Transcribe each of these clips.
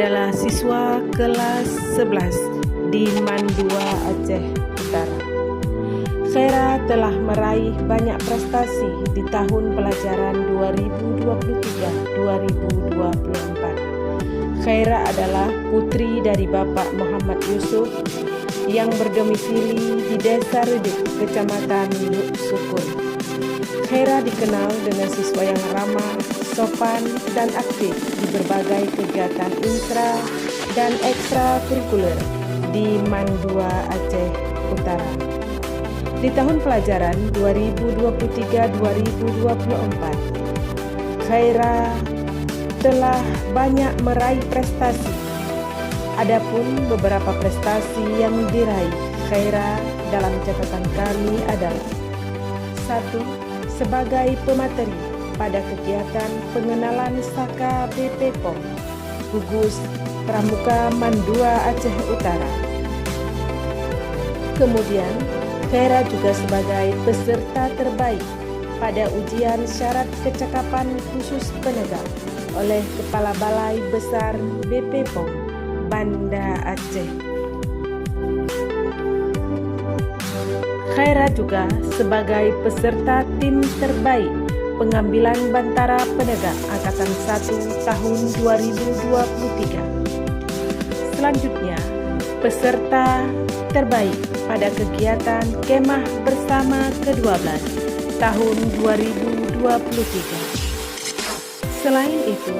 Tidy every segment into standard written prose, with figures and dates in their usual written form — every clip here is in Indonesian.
adalah siswa kelas 11 di Mandua, Aceh Utara. Khaira telah meraih banyak prestasi di tahun pelajaran 2023-2024. Khaira adalah putri dari Bapak Muhammad Yusuf yang berdomisili di Desa Redik, Kecamatan Luk Sukun. Khaira dikenal dengan siswa yang ramah, sopan, dan aktif di berbagai kegiatan intra dan ekstrakurikuler di Mandua, Aceh Utara. Di tahun pelajaran 2023-2024, Khaira telah banyak meraih prestasi. Adapun beberapa prestasi yang diraih Khaira dalam catatan kami adalah: 1. Sebagai pemateri pada kegiatan pengenalan Saka BPPOM gugus Pramuka Mandua Aceh Utara. Kemudian, Khaira juga sebagai peserta terbaik pada ujian syarat kecakapan khusus penegak oleh Kepala Balai Besar BPPOM Banda Aceh. Khaira juga sebagai peserta tim terbaik pengambilan Bantara Penegak Angkatan 1 tahun 2023. Selanjutnya, peserta terbaik pada kegiatan Kemah Bersama ke-12 tahun 2023. Selain itu,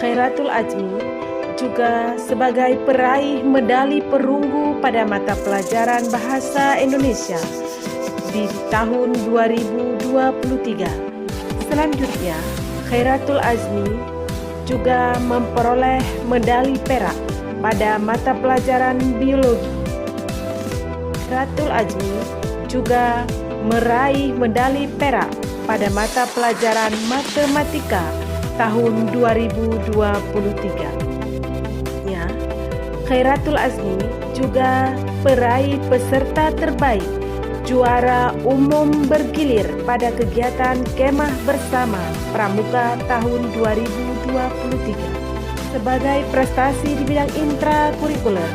Khairatul Azmi juga sebagai peraih medali perunggu pada mata pelajaran Bahasa Indonesia di tahun 2023. Selanjutnya, Khairatul Azmi juga memperoleh medali perak pada mata pelajaran biologi. Khairatul Azmi juga meraih medali perak pada mata pelajaran matematika tahun 2023. Khairatul Azmi juga peraih peserta terbaik juara umum bergilir pada kegiatan Kemah Bersama Pramuka tahun 2023. Sebagai prestasi di bidang intrakurikuler,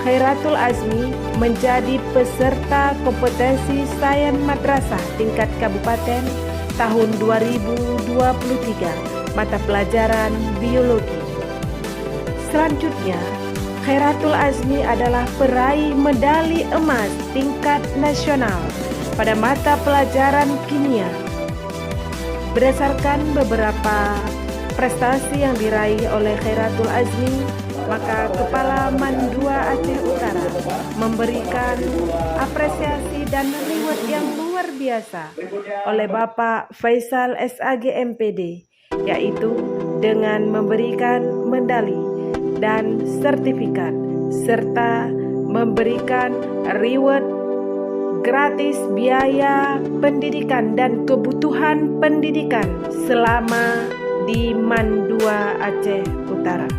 Khairatul Azmi menjadi peserta kompetensi sains madrasah tingkat kabupaten tahun 2023 mata pelajaran biologi. Selanjutnya, Khairatul Azmi adalah peraih medali emas tingkat nasional pada mata pelajaran kimia. Berdasarkan beberapa prestasi yang diraih oleh Khairatul Azmi, maka Kepala Mandua Aceh Utara memberikan apresiasi dan reward yang luar biasa oleh Bapak Faisal SAG MPD, yaitu dengan memberikan medali dan sertifikat serta memberikan reward gratis biaya pendidikan dan kebutuhan pendidikan selama di Mandua Aceh Utara.